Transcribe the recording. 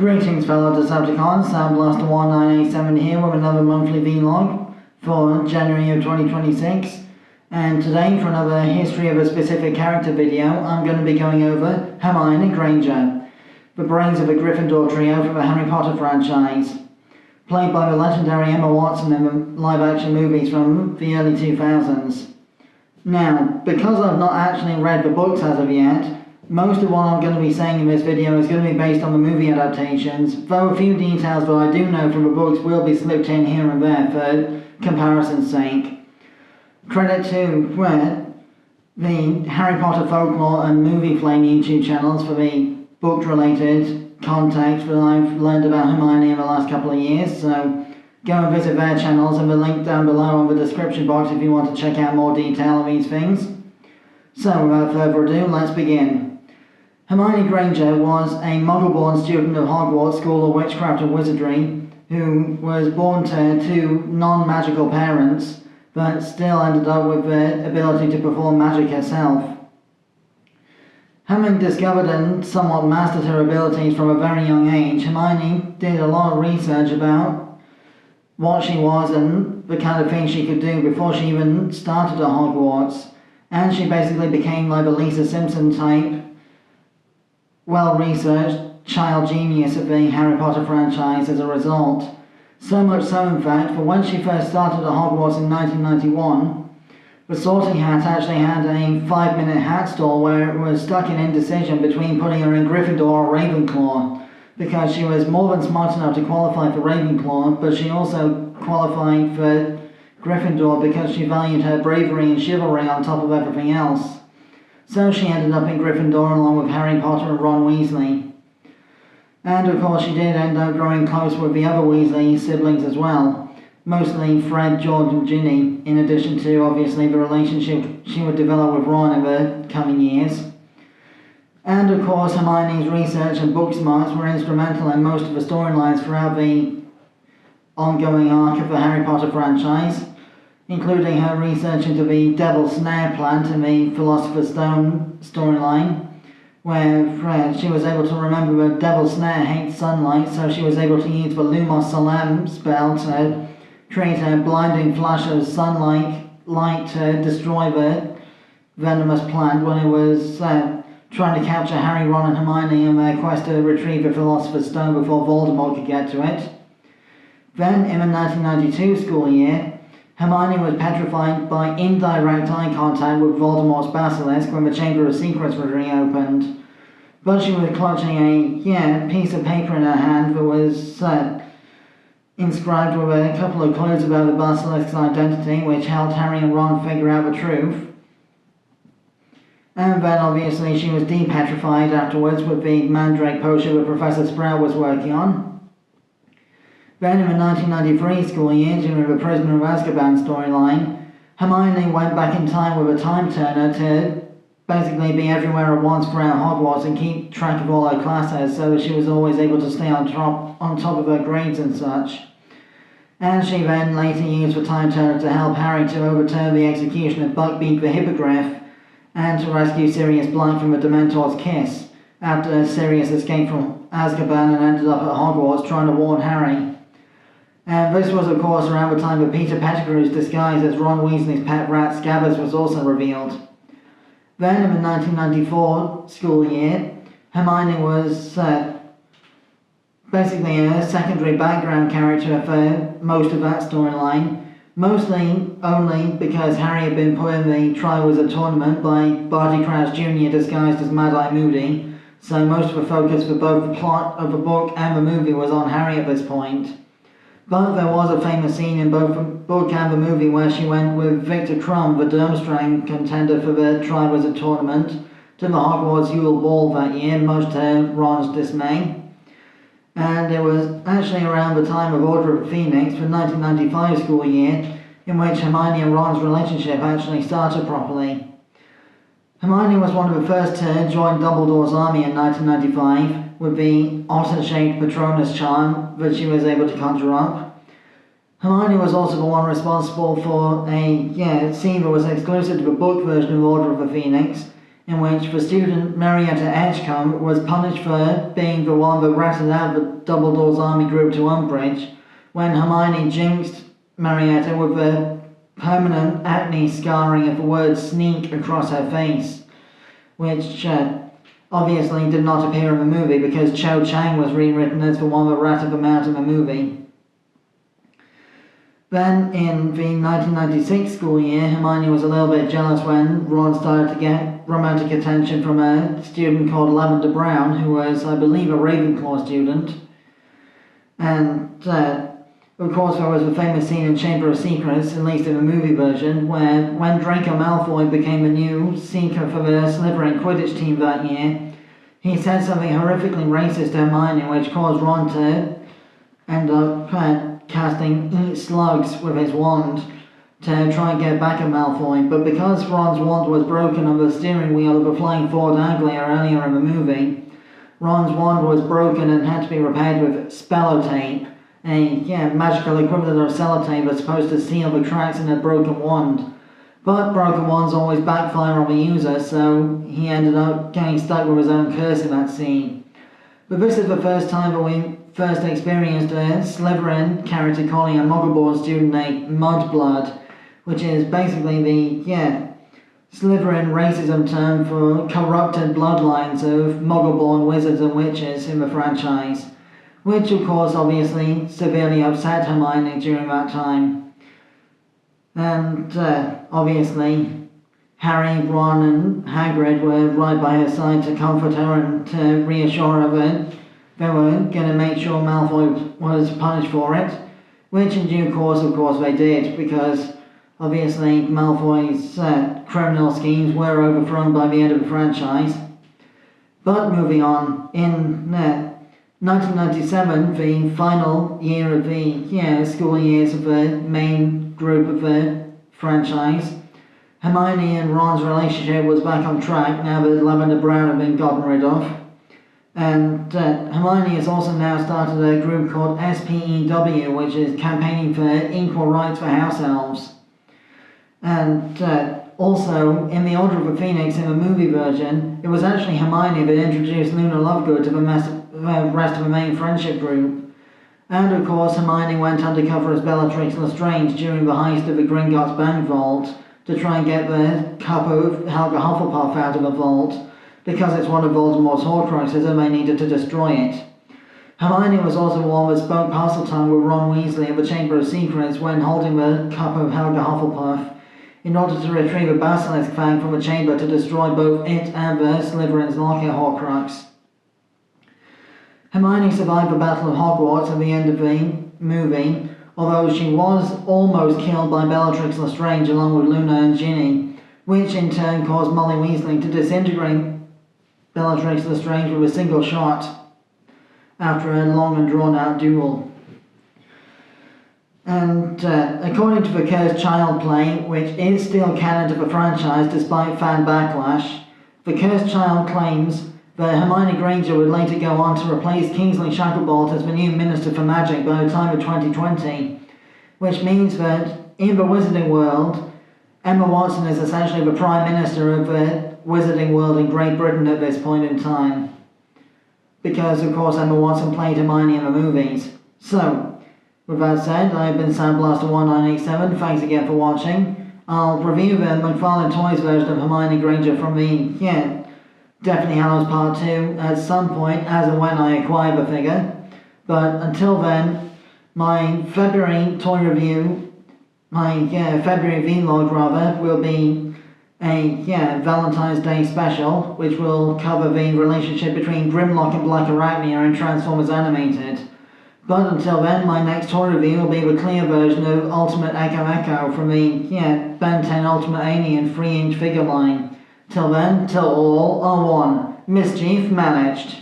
Greetings fellow Decepticons, SoundBlaster1987 here with another monthly vlog for January of 2026, and today for another history of a specific character video I'm going to be going over Hermione Granger, the brains of the Gryffindor trio from the Harry Potter franchise, played by the legendary Emma Watson in the live action movies from the early 2000s. Now, because I've not actually read the books as of yet, most of what I'm going to be saying in this video is going to be based on the movie adaptations, though a few details that I do know from the books will be slipped in here and there for comparison's sake. Credit to the Harry Potter Folklore and Movie Flame YouTube channels for the book-related context that I've learned about Hermione in the last couple of years, so go and visit their channels and the link down below in the description box if you want to check out more detail of these things. So without further ado, let's begin. Hermione Granger was a Muggle-born student of Hogwarts School of Witchcraft and Wizardry who was born to two non-magical parents but still ended up with the ability to perform magic herself. Having discovered and somewhat mastered her abilities from a very young age, Hermione did a lot of research about what she was and the kind of things she could do before she even started at Hogwarts, and she basically became like a Lisa Simpson type well-researched child genius of the Harry Potter franchise as a result. So much so, in fact, for when she first started at Hogwarts in 1991, the Sorting Hat actually had a 5-minute hat stall where it was stuck in indecision between putting her in Gryffindor or Ravenclaw, because she was more than smart enough to qualify for Ravenclaw, but she also qualified for Gryffindor because she valued her bravery and chivalry on top of everything else. So she ended up in Gryffindor along with Harry Potter and Ron Weasley. And of course she did end up growing close with the other Weasley siblings as well, mostly Fred, George and Ginny, in addition to obviously the relationship she would develop with Ron in the coming years. And of course Hermione's research and book smarts were instrumental in most of the storylines throughout the ongoing arc of the Harry Potter franchise, including her research into the Devil's Snare plant in the Philosopher's Stone storyline, where she was able to remember the Devil's Snare hates sunlight, so she was able to use the Lumos Solem spell to create a blinding flash of sunlight light to destroy the venomous plant when it was trying to capture Harry, Ron and Hermione in their quest to retrieve the Philosopher's Stone before Voldemort could get to it. Then, in the 1992 school year, Hermione was petrified by indirect eye contact with Voldemort's basilisk when the Chamber of Secrets was reopened. But she was clutching a piece of paper in her hand that was inscribed with a couple of clues about the basilisk's identity, which helped Harry and Ron figure out the truth. And then obviously she was depetrified afterwards with the Mandrake potion that Professor Sprout was working on. Then in the 1993 school year, during the Prisoner of Azkaban storyline, Hermione went back in time with a time turner to basically be everywhere at once throughout Hogwarts and keep track of all her classes so that she was always able to stay on top of her grades and such. And she then later used the time turner to help Harry to overturn the execution of Buckbeak the Hippogriff and to rescue Sirius Black from the Dementor's kiss after Sirius escaped from Azkaban and ended up at Hogwarts trying to warn Harry. And this was of course around the time that Peter Pettigrew's disguise as Ron Weasley's pet rat Scabbers was also revealed. Then in the 1994 school year, Hermione was basically a secondary background character for most of that storyline, mostly only because Harry had been put in the Triwizard Tournament by Barty Crouch Jr. disguised as Mad-Eye Moody, so most of the focus for both the plot of the book and the movie was on Harry at this point. But there was a famous scene in both the book and the movie where she went with Victor Crumb, the Durmstrang contender for the Triwizard Tournament, to the Hogwarts Yule Ball that year, much to Ron's dismay. And it was actually around the time of Order of the Phoenix, the 1995 school year, in which Hermione and Ron's relationship actually started properly. Hermione was one of the first to join Dumbledore's army in 1995, with the otter-shaped Patronus charm that she was able to conjure up. Hermione was also the one responsible for a scene that was exclusive to the book version of Order of the Phoenix, in which the student Marietta Edgecombe was punished for being the one that ratted out the Dumbledore's army group to Umbridge, when Hermione jinxed Marietta with the permanent acne scarring of the word sneak across her face, which obviously did not appear in the movie because Cho Chang was rewritten as the one that ratted them out in the movie. Then, in the 1996 school year, Hermione was a little bit jealous when Ron started to get romantic attention from a student called Lavender Brown, who was, I believe, a Ravenclaw student. And, of course, there was the famous scene in Chamber of Secrets, at least in the movie version, where when Draco Malfoy became a new seeker for the Slytherin Quidditch team that year, he said something horrifically racist to Hermione, which caused Ron to end up casting Eat Slugs with his wand to try and get back at Malfoy. But because Ron's wand was broken on the steering wheel of a flying Ford Anglia earlier in the movie, Ron's wand was broken and had to be repaired with Spellotape, a magical equivalent of sellotape that's supposed to seal the cracks in a broken wand. But broken wands always backfire on the user, so he ended up getting stuck with his own curse in that scene. But this is the first time that we first experienced a Slytherin character calling a Muggle-born student a Mudblood, which is basically the Slytherin racism term for corrupted bloodlines of Muggle-born wizards and witches in the franchise, which of course obviously severely upset Hermione during that time. And obviously Harry, Ron and Hagrid were right by her side to comfort her and to reassure her that they were going to make sure Malfoy was punished for it, which in due course, of course, they did, because obviously Malfoy's criminal schemes were overthrown by the end of the franchise. But moving on, in 1997, the final year of the school years of the main group of the franchise, Hermione and Ron's relationship was back on track now that Lavender Brown had been gotten rid of. And Hermione has also now started a group called SPEW, which is campaigning for equal rights for house elves. And also, in the Order of the Phoenix, in the movie version, it was actually Hermione that introduced Luna Lovegood to the rest of the main friendship group. And of course, Hermione went undercover as Bellatrix LeStrange during the heist of the Gringotts bank vault to try and get the cup of Helga Hufflepuff out of the vault, because it's one of Voldemort's Horcruxes and they needed to destroy it. Hermione was also the one that spoke Parseltongue with Ron Weasley at the Chamber of Secrets when holding the cup of Helga Hufflepuff, in order to retrieve a basilisk fang from the chamber to destroy both it and the Slytherin's locker Horcrux. Hermione survived the Battle of Hogwarts at the end of the movie, although she was almost killed by Bellatrix LeStrange along with Luna and Ginny, which in turn caused Molly Weasley to disintegrate Bellatrix LeStrange with a single shot after a long and drawn-out duel. And according to the Cursed Child play, which is still canon to the franchise despite fan backlash, the Cursed Child claims that Hermione Granger would later go on to replace Kingsley Shacklebolt as the new Minister for Magic by the time of 2020, which means that in the Wizarding world, Emma Watson is essentially the Prime Minister of the Wizarding world in Great Britain at this point in time, because of course Emma Watson played Hermione in the movies. So, with that said, I have been SoundBlaster1987, thanks again for watching. I'll review the McFarlane Toys version of Hermione Granger from the, Deathly Hallows Part 2 at some point as and when I acquire the figure. But until then, my February toy review, February vlog rather, will be a Valentine's Day special, which will cover the relationship between Grimlock and Black Arachnia in Transformers Animated. But until then, my next toy review will be the clear version of Ultimate Echo Echo from the Ben 10 Ultimate Alien 3-inch figure line. Till then, till all are one. Mischief managed.